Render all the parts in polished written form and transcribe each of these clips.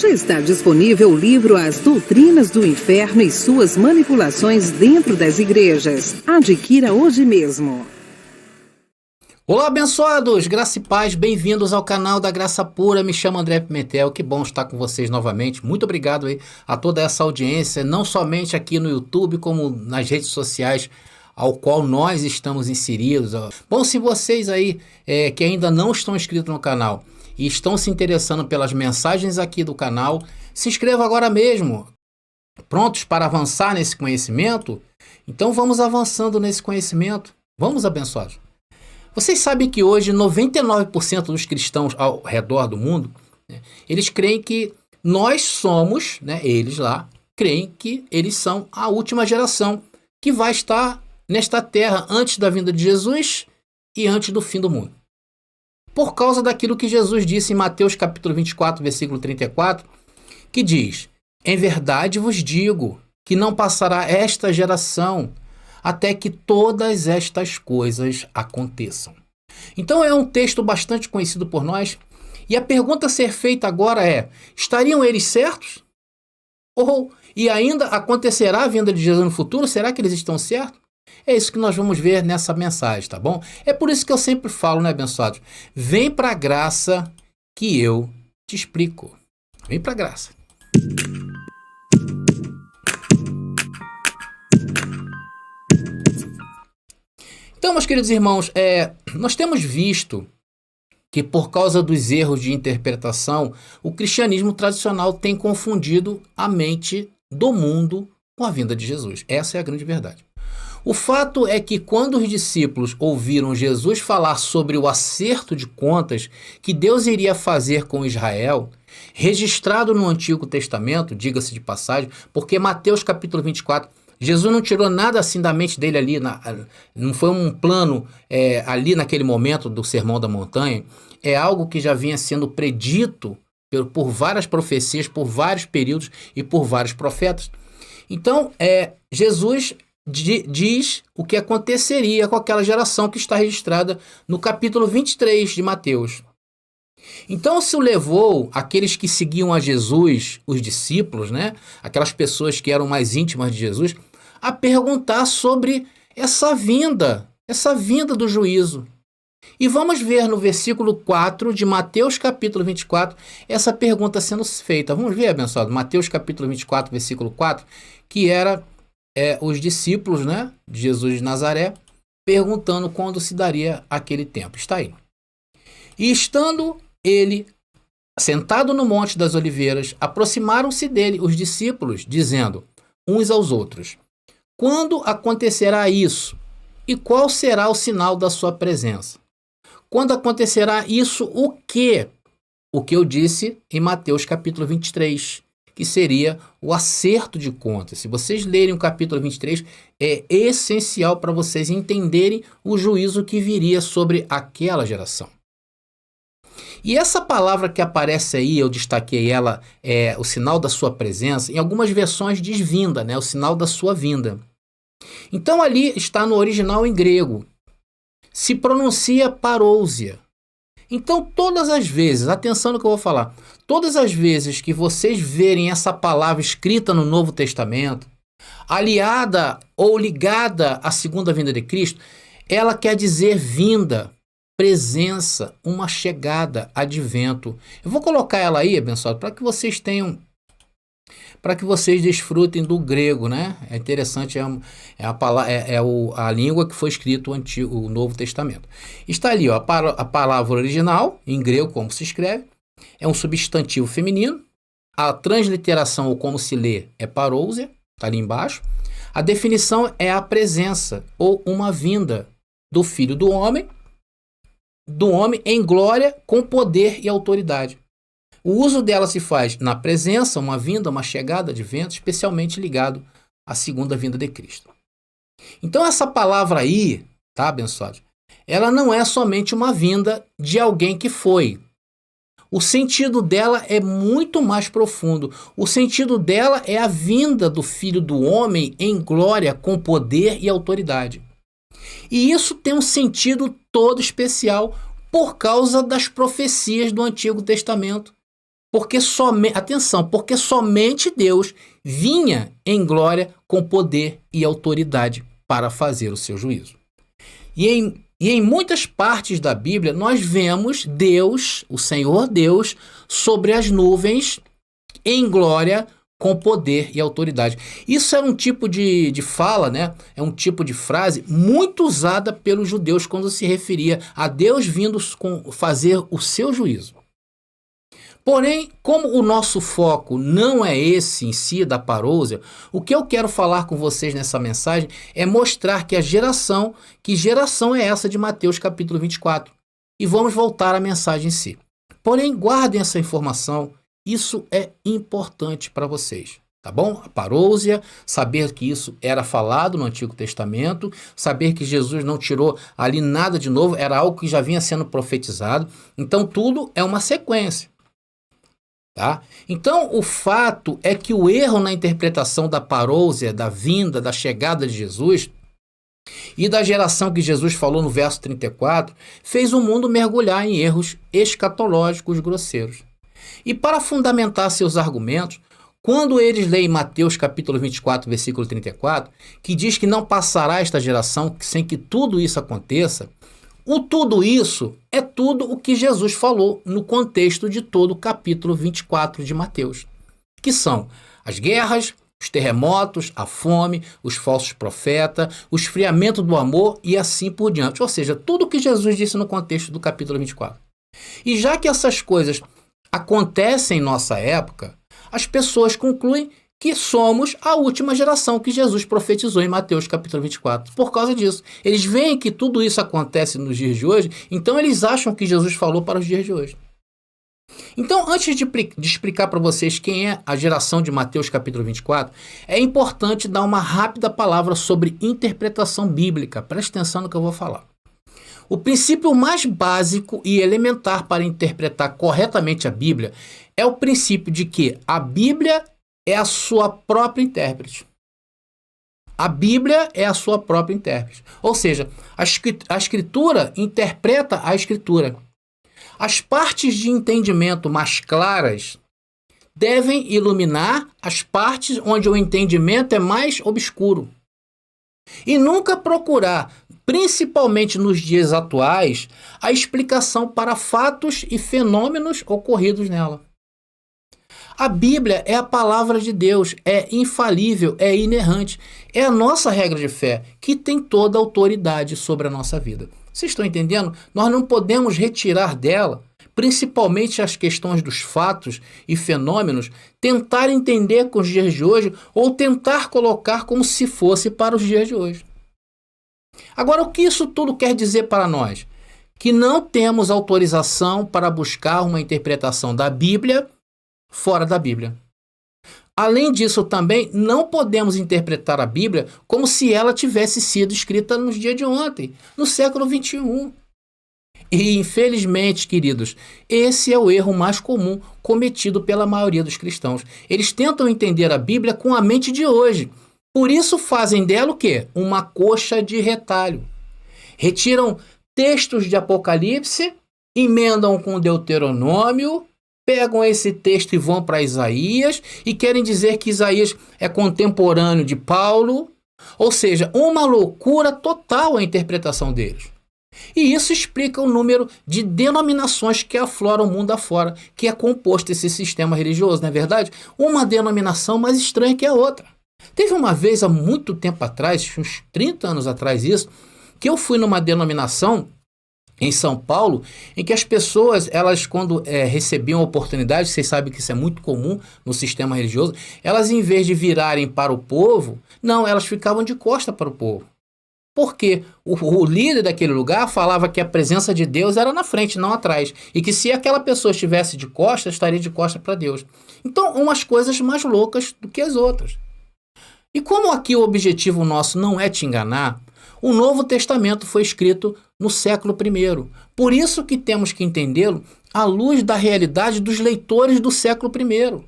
já está disponível o livro As Doutrinas do Inferno e Suas Manipulações Dentro das Igrejas. Adquira hoje mesmo. Olá, abençoados! Graça e paz, bem-vindos ao canal da Graça Pura. Me chamo André Pimentel, que bom estar com vocês novamente. Muito obrigado aí a toda essa audiência, não somente aqui no YouTube, como nas redes sociais ao qual nós estamos inseridos. Bom, se vocês aí que ainda não estão inscritos no canal e estão se interessando pelas mensagens aqui do canal, se inscreva agora mesmo. Prontos para avançar nesse conhecimento? Então vamos avançando nesse conhecimento. Vamos, abençoados. Vocês sabem que hoje 99% dos cristãos ao redor do mundo, eles creem que nós somos, eles lá, creem que eles são a última geração que vai estar nesta terra antes da vinda de Jesus e antes do fim do mundo. Por causa daquilo que Jesus disse em Mateus capítulo 24, versículo 34, que diz: "Em verdade vos digo que não passará esta geração até que todas estas coisas aconteçam." Então é um texto bastante conhecido por nós, e a pergunta a ser feita agora é: estariam eles certos? E ainda acontecerá a vinda de Jesus no futuro? Será que eles estão certos? É isso que nós vamos ver nessa mensagem, tá bom? É por isso que eu sempre falo, abençoados? Vem para a graça que eu te explico. Vem para a graça. Então, meus queridos irmãos, nós temos visto que por causa dos erros de interpretação, o cristianismo tradicional tem confundido a mente do mundo com a vinda de Jesus. Essa é a grande verdade. O fato é que quando os discípulos ouviram Jesus falar sobre o acerto de contas que Deus iria fazer com Israel, registrado no Antigo Testamento, diga-se de passagem, porque Mateus capítulo 24, Jesus não tirou nada assim da mente dele ali, não foi um plano ali naquele momento do Sermão da Montanha, é algo que já vinha sendo predito por várias profecias, por vários períodos e por vários profetas. Então, Jesus diz o que aconteceria com aquela geração que está registrada no capítulo 23 de Mateus. Então isso levou aqueles que seguiam a Jesus, os discípulos, aquelas pessoas que eram mais íntimas de Jesus, a perguntar sobre essa vinda do juízo. E vamos ver no versículo 4 de Mateus capítulo 24, essa pergunta sendo feita. Vamos ver, abençoado? Mateus capítulo 24, versículo 4, que era os discípulos de Jesus de Nazaré perguntando quando se daria aquele tempo. Está aí. E estando ele sentado no Monte das Oliveiras, aproximaram-se dele os discípulos, dizendo uns aos outros: "Quando acontecerá isso? E qual será o sinal da sua presença? Quando acontecerá isso, o quê?" O que eu disse em Mateus capítulo 23, que seria o acerto de contas. Se vocês lerem o capítulo 23, é essencial para vocês entenderem o juízo que viria sobre aquela geração. E essa palavra que aparece aí, eu destaquei ela, o sinal da sua presença, em algumas versões diz vinda, o sinal da sua vinda. Então ali está no original em grego, se pronuncia parousia. Então todas as vezes, atenção no que eu vou falar, todas as vezes que vocês verem essa palavra escrita no Novo Testamento, aliada ou ligada à segunda vinda de Cristo, ela quer dizer vinda, presença, uma chegada, advento. Eu vou colocar ela aí, abençoado, para que vocês tenham, para que vocês desfrutem do grego, É interessante, a língua que foi escrito o Novo Testamento. Está ali, a palavra original, em grego, como se escreve, é um substantivo feminino. A transliteração, ou como se lê, é parousia, está ali embaixo. A definição é a presença, ou uma vinda do Filho do homem em glória, com poder e autoridade. O uso dela se faz na presença, uma vinda, uma chegada de vento, especialmente ligado à segunda vinda de Cristo. Então essa palavra aí, tá, abençoado? Ela não é somente uma vinda de alguém que foi. O sentido dela é muito mais profundo. O sentido dela é a vinda do Filho do Homem em glória, com poder e autoridade. E isso tem um sentido todo especial por causa das profecias do Antigo Testamento, porque somente Deus vinha em glória com poder e autoridade para fazer o seu juízo. E em muitas partes da Bíblia nós vemos Deus, o Senhor Deus, sobre as nuvens em glória com poder e autoridade. Isso era um tipo de fala, né? É um tipo de frase muito usada pelos judeus quando se referia a Deus vindo fazer o seu juízo. Porém, como o nosso foco não é esse em si da parousia, o que eu quero falar com vocês nessa mensagem é mostrar que geração é essa de Mateus capítulo 24. E vamos voltar à mensagem em si. Porém, guardem essa informação, isso é importante para vocês. Tá bom? A parousia, saber que isso era falado no Antigo Testamento, saber que Jesus não tirou ali nada de novo, era algo que já vinha sendo profetizado. Então tudo é uma sequência. Tá? Então o fato é que o erro na interpretação da parousia, da vinda, da chegada de Jesus e da geração que Jesus falou no verso 34, fez o mundo mergulhar em erros escatológicos grosseiros. E para fundamentar seus argumentos, quando eles leem Mateus capítulo 24, versículo 34, que diz que não passará esta geração sem que tudo isso aconteça, o tudo isso é tudo o que Jesus falou no contexto de todo o capítulo 24 de Mateus, que são as guerras, os terremotos, a fome, os falsos profetas, o esfriamento do amor e assim por diante. Ou seja, tudo o que Jesus disse no contexto do capítulo 24. E já que essas coisas acontecem em nossa época, as pessoas concluem que somos a última geração que Jesus profetizou em Mateus capítulo 24. Por causa disso, eles veem que tudo isso acontece nos dias de hoje, então eles acham que Jesus falou para os dias de hoje. Então, antes de explicar para vocês quem é a geração de Mateus capítulo 24, é importante dar uma rápida palavra sobre interpretação bíblica. Preste atenção no que eu vou falar. O princípio mais básico e elementar para interpretar corretamente a Bíblia é o princípio de que a Bíblia é a sua própria intérprete. A Bíblia é a sua própria intérprete. Ou seja, a Escritura interpreta a Escritura. As partes de entendimento mais claras devem iluminar as partes onde o entendimento é mais obscuro. E nunca procurar, principalmente nos dias atuais, a explicação para fatos e fenômenos ocorridos nela. A Bíblia é a palavra de Deus, é infalível, é inerrante. É a nossa regra de fé que tem toda a autoridade sobre a nossa vida. Vocês estão entendendo? Nós não podemos retirar dela, principalmente as questões dos fatos e fenômenos, tentar entender com os dias de hoje ou tentar colocar como se fosse para os dias de hoje. Agora, o que isso tudo quer dizer para nós? Que não temos autorização para buscar uma interpretação da Bíblia fora da Bíblia. Além disso, também não podemos interpretar a Bíblia como se ela tivesse sido escrita nos dias de ontem, no século 21. E, infelizmente, queridos, esse é o erro mais comum cometido pela maioria dos cristãos. Eles tentam entender a Bíblia com a mente de hoje. Por isso fazem dela o quê? Uma coxa de retalho. Retiram textos de Apocalipse, emendam com Deuteronômio, pegam esse texto e vão para Isaías e querem dizer que Isaías é contemporâneo de Paulo. Ou seja, uma loucura total a interpretação deles. E isso explica o número de denominações que afloram o mundo afora, que é composto esse sistema religioso, não é verdade? Uma denominação mais estranha que a outra. Teve uma vez, há muito tempo atrás, uns 30 anos atrás isso, que eu fui numa denominação em São Paulo, em que as pessoas, elas quando recebiam a oportunidade, vocês sabem que isso é muito comum no sistema religioso, elas em vez de virarem para o povo, não, elas ficavam de costa para o povo. Porque o líder daquele lugar falava que a presença de Deus era na frente, não atrás. E que se aquela pessoa estivesse de costas, estaria de costas para Deus. Então, umas coisas mais loucas do que as outras. E como aqui o objetivo nosso não é te enganar, o Novo Testamento foi escrito no século I. Por isso que temos que entendê-lo à luz da realidade dos leitores do século I.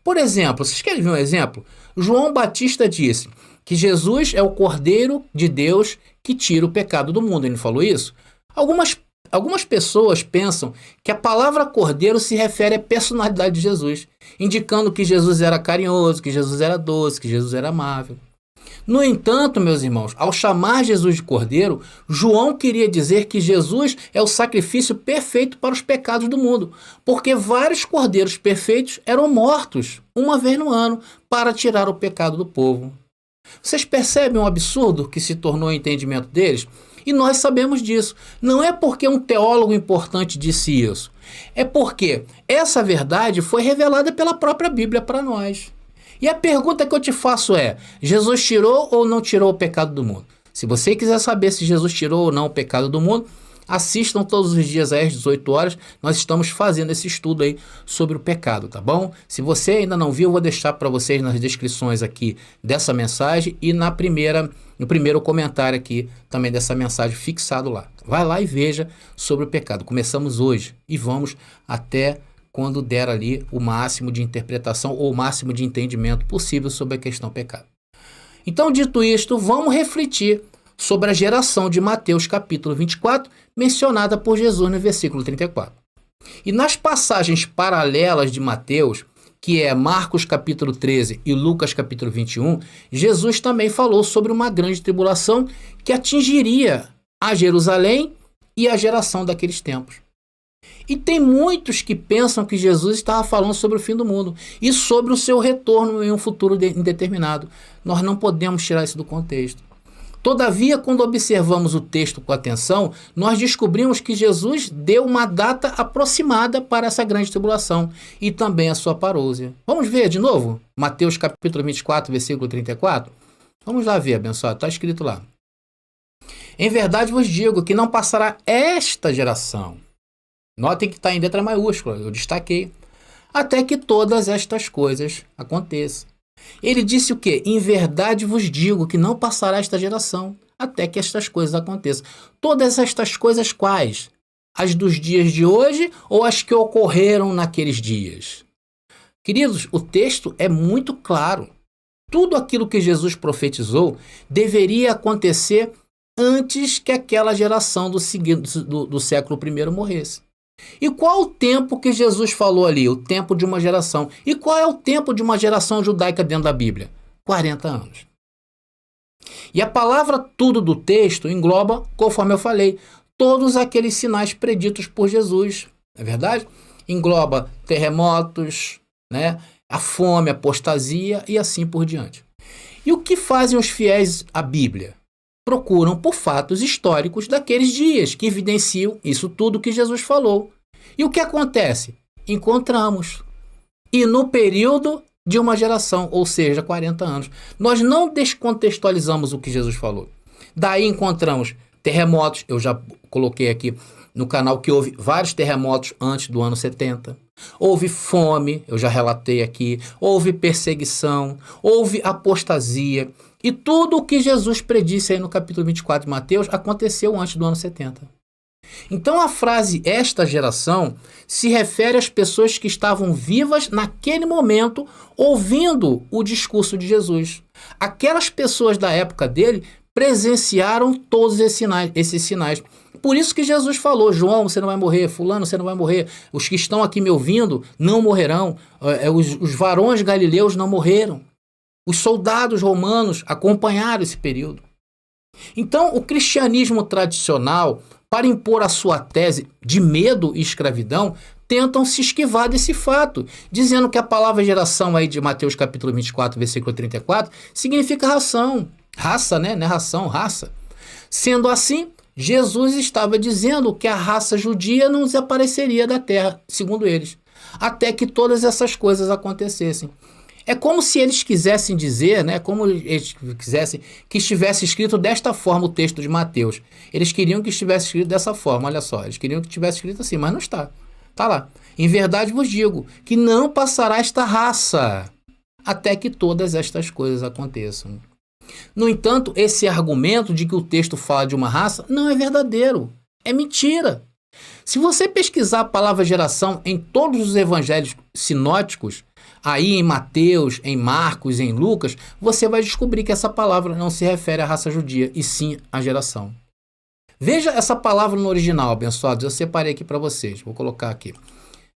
Por exemplo, vocês querem ver um exemplo? João Batista disse que Jesus é o Cordeiro de Deus que tira o pecado do mundo. Ele falou isso? Algumas algumas pessoas pensam que a palavra cordeiro se refere à personalidade de Jesus, indicando que Jesus era carinhoso, que Jesus era doce, que Jesus era amável. No entanto, meus irmãos, ao chamar Jesus de cordeiro, João queria dizer que Jesus é o sacrifício perfeito para os pecados do mundo, porque vários cordeiros perfeitos eram mortos uma vez no ano para tirar o pecado do povo. Vocês percebem o absurdo que se tornou o entendimento deles? E nós sabemos disso. Não é porque um teólogo importante disse isso. É porque essa verdade foi revelada pela própria Bíblia para nós. E a pergunta que eu te faço é: Jesus tirou ou não tirou o pecado do mundo? Se você quiser saber se Jesus tirou ou não o pecado do mundo, assistam todos os dias às 18 horas. Nós estamos fazendo esse estudo aí sobre o pecado, tá bom? Se você ainda não viu, eu vou deixar para vocês nas descrições aqui dessa mensagem e no primeiro comentário aqui também dessa mensagem fixado lá. Vai lá e veja sobre o pecado. Começamos hoje e vamos até quando der ali o máximo de interpretação ou o máximo de entendimento possível sobre a questão pecado. Então, dito isto, vamos refletir sobre a geração de Mateus capítulo 24, mencionada por Jesus no versículo 34. E nas passagens paralelas de Mateus, que é Marcos capítulo 13 e Lucas capítulo 21, Jesus também falou sobre uma grande tribulação que atingiria a Jerusalém e a geração daqueles tempos. E tem muitos que pensam que Jesus estava falando sobre o fim do mundo e sobre o seu retorno em um futuro indeterminado. Nós não podemos tirar isso do contexto. Todavia, quando observamos o texto com atenção, nós descobrimos que Jesus deu uma data aproximada para essa grande tribulação e também a sua parousia. Vamos ver de novo? Mateus capítulo 24, versículo 34? Vamos lá ver, abençoado. Está escrito lá. Em verdade vos digo que não passará esta geração. Notem que está em letra maiúscula, eu destaquei. Até que todas estas coisas aconteçam. Ele disse o quê? Em verdade vos digo que não passará esta geração até que estas coisas aconteçam. Todas estas coisas quais? As dos dias de hoje ou as que ocorreram naqueles dias? Queridos, o texto é muito claro. Tudo aquilo que Jesus profetizou deveria acontecer antes que aquela geração do século I morresse. E qual o tempo que Jesus falou ali? O tempo de uma geração. E qual é o tempo de uma geração judaica dentro da Bíblia? 40 anos. E a palavra tudo do texto engloba, conforme eu falei, todos aqueles sinais preditos por Jesus. Não é verdade? Engloba terremotos, né? A fome, a apostasia e assim por diante. E o que fazem os fiéis à Bíblia? Procuram por fatos históricos daqueles dias que evidenciam isso tudo que Jesus falou. E o que acontece? Encontramos. E no período de uma geração, ou seja, 40 anos. Nós não descontextualizamos o que Jesus falou. Daí encontramos terremotos, eu já coloquei aqui no canal que houve vários terremotos antes do ano 70. Houve fome, eu já relatei aqui. Houve perseguição, houve apostasia. E tudo o que Jesus predisse aí no capítulo 24 de Mateus aconteceu antes do ano 70. Então a frase esta geração se refere às pessoas que estavam vivas naquele momento ouvindo o discurso de Jesus. Aquelas pessoas da época dele presenciaram todos esses sinais. Por isso que Jesus falou: João, você não vai morrer, fulano, você não vai morrer, os que estão aqui me ouvindo não morrerão, os varões galileus não morreram. Os soldados romanos acompanharam esse período. Então, o cristianismo tradicional, para impor a sua tese de medo e escravidão, tentam se esquivar desse fato, dizendo que a palavra geração aí de Mateus capítulo 24, versículo 34, significa ração. Raça, né? Não é ração, raça. Sendo assim, Jesus estava dizendo que a raça judia não desapareceria da terra, segundo eles, até que todas essas coisas acontecessem. É como se eles quisessem dizer, né, como eles quisessem que estivesse escrito desta forma o texto de Mateus. Eles queriam que estivesse escrito dessa forma, olha só. Eles queriam que estivesse escrito assim, mas não está. Está lá. Em verdade vos digo que não passará esta raça até que todas estas coisas aconteçam. No entanto, esse argumento de que o texto fala de uma raça não é verdadeiro. É mentira. Se você pesquisar a palavra geração em todos os evangelhos sinóticos, aí em Mateus, em Marcos, em Lucas, você vai descobrir que essa palavra não se refere à raça judia, e sim à geração. Veja essa palavra no original, abençoados. Eu separei aqui para vocês. Vou colocar aqui.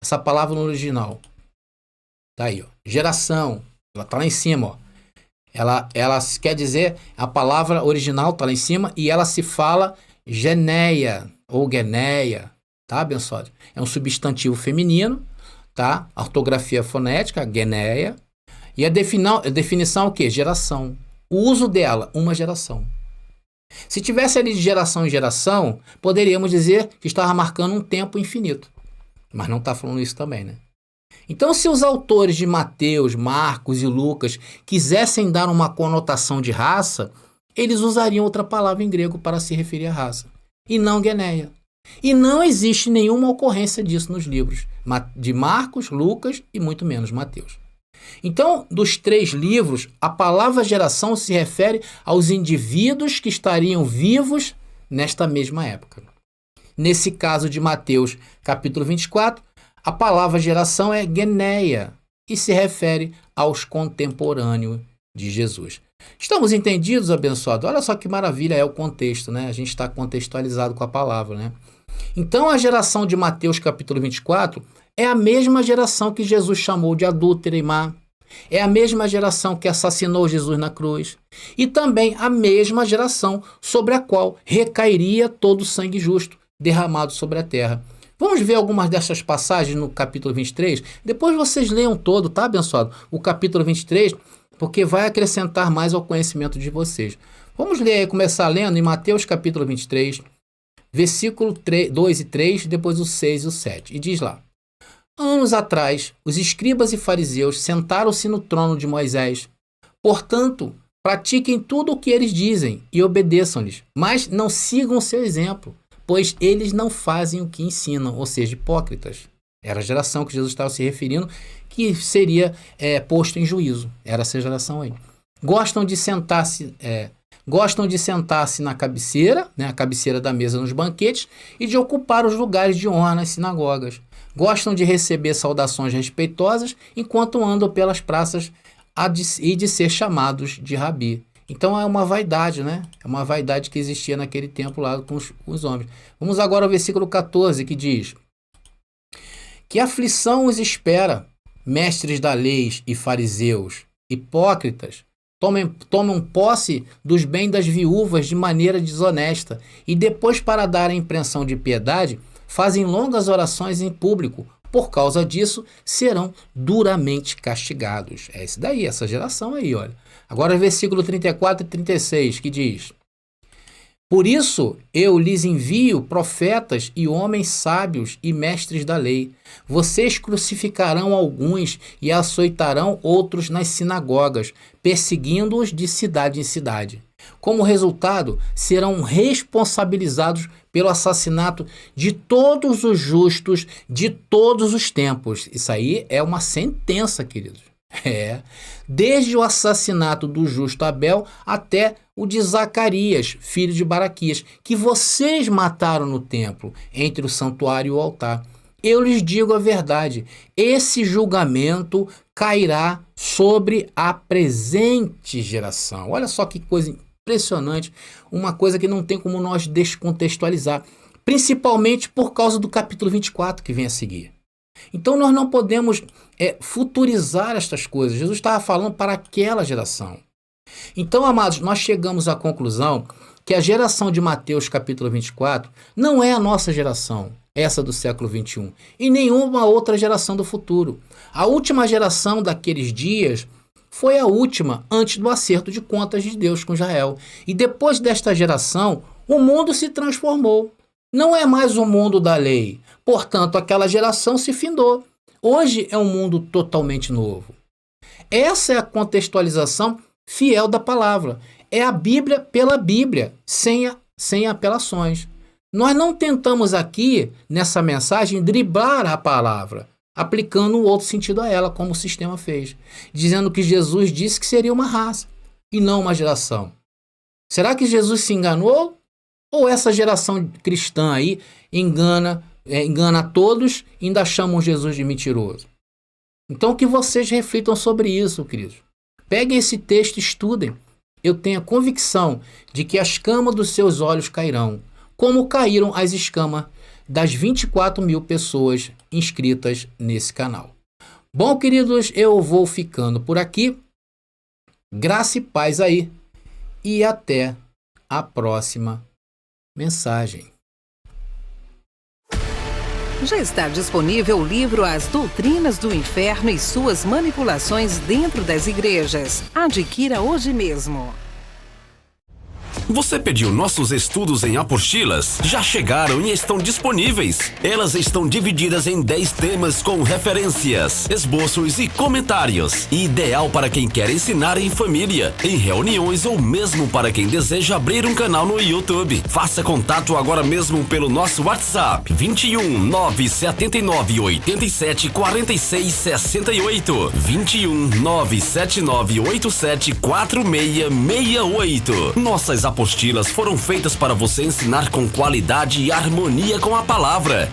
Essa palavra no original. Tá aí, ó. Geração. Ela tá lá em cima, ó. Ela quer dizer, a palavra original tá lá em cima e ela se fala geneia ou geneia, tá, abençoado? É um substantivo feminino, tá? A ortografia fonética, geneia. E a definição é o quê? Geração. O uso dela, uma geração. Se tivesse ali de geração em geração, poderíamos dizer que estava marcando um tempo infinito. Mas não está falando isso também, né? Então, se os autores de Mateus, Marcos e Lucas quisessem dar uma conotação de raça, eles usariam outra palavra em grego para se referir à raça, e não geneia. E não existe nenhuma ocorrência disso nos livros de Marcos, Lucas e muito menos Mateus. Então, dos 3 livros, a palavra geração se refere aos indivíduos que estariam vivos nesta mesma época. Nesse caso de Mateus, capítulo 24, a palavra geração é geneia e se refere aos contemporâneos de Jesus. Estamos entendidos, abençoados? Olha só que maravilha é o contexto, né? A gente está contextualizado com a palavra, né? Então, a geração de Mateus, capítulo 24, é a mesma geração que Jesus chamou de adúltera e má. É a mesma geração que assassinou Jesus na cruz. E também a mesma geração sobre a qual recairia todo o sangue justo derramado sobre a terra. Vamos ver algumas dessas passagens no capítulo 23? Depois vocês leiam todo, tá, abençoado? O capítulo 23, porque vai acrescentar mais ao conhecimento de vocês. Vamos ler aí, começar lendo em Mateus capítulo 23, versículo 2 e 3, depois o 6 e o 7. E diz lá: Anos atrás, os escribas e fariseus sentaram-se no trono de Moisés. Portanto, pratiquem tudo o que eles dizem e obedeçam-lhes, mas não sigam seu exemplo, pois eles não fazem o que ensinam, ou seja, hipócritas. Era a geração que Jesus estava se referindo, que seria posto em juízo. Era essa geração aí. Gostam de sentar-se na cabeceira, né, a cabeceira da mesa nos banquetes, e de ocupar os lugares de honra nas sinagogas. Gostam de receber saudações respeitosas enquanto andam pelas praças e de ser chamados de rabi. Então é uma vaidade, né? É uma vaidade que existia naquele tempo lá com os homens. Vamos agora ao versículo 14, que diz: Que aflição os espera, mestres da lei e fariseus, hipócritas, tomam posse dos bens das viúvas de maneira desonesta e depois, para dar a impressão de piedade, fazem longas orações em público. Por causa disso, serão duramente castigados. É esse daí, essa geração aí, olha. Agora, versículo 34 e 36, que diz: Por isso eu lhes envio profetas e homens sábios e mestres da lei. Vocês crucificarão alguns e açoitarão outros nas sinagogas, perseguindo-os de cidade em cidade. Como resultado, serão responsabilizados pelo assassinato de todos os justos de todos os tempos. Isso aí é uma sentença, queridos. Desde o assassinato do justo Abel até o de Zacarias, filho de Baraquias, que vocês mataram no templo, entre o santuário e o altar. Eu lhes digo a verdade, esse julgamento cairá sobre a presente geração. Olha só que coisa impressionante, uma coisa que não tem como nós descontextualizar, principalmente por causa do capítulo 24 que vem a seguir. Então nós não podemos futurizar estas coisas. Jesus estava falando para aquela geração. Então, amados, nós chegamos à conclusão que a geração de Mateus capítulo 24 não é a nossa geração, essa do século 21, e nenhuma outra geração do futuro. A última geração daqueles dias foi a última antes do acerto de contas de Deus com Israel. E depois desta geração, o mundo se transformou. Não é mais o mundo da lei. Portanto, aquela geração se findou. Hoje é um mundo totalmente novo. Essa é a contextualização fiel da palavra. É a Bíblia pela Bíblia, sem apelações. Nós não tentamos aqui, nessa mensagem, driblar a palavra, aplicando um outro sentido a ela, como o sistema fez, dizendo que Jesus disse que seria uma raça e não uma geração. Será que Jesus se enganou? Ou essa geração cristã aí engana a todos e ainda chamam Jesus de mentiroso? Então que vocês reflitam sobre isso, queridos. Peguem esse texto e estudem. Eu tenho a convicção de que as camas dos seus olhos cairão como caíram as escamas das 24 mil pessoas inscritas nesse canal. Bom, queridos, eu vou ficando por aqui. Graça e paz aí. E até a próxima mensagem. Já está disponível o livro As Doutrinas do Inferno e Suas Manipulações Dentro das Igrejas. Adquira hoje mesmo. Você pediu nossos estudos em apostilas? Já chegaram e estão disponíveis. Elas estão divididas em 10 temas com referências, esboços e comentários. Ideal para quem quer ensinar em família, em reuniões ou mesmo para quem deseja abrir um canal no YouTube. Faça contato agora mesmo pelo nosso WhatsApp 21 979 87 46 68 21 979 87 4668. Nossas apostilas foram feitas para você ensinar com qualidade e harmonia com a palavra.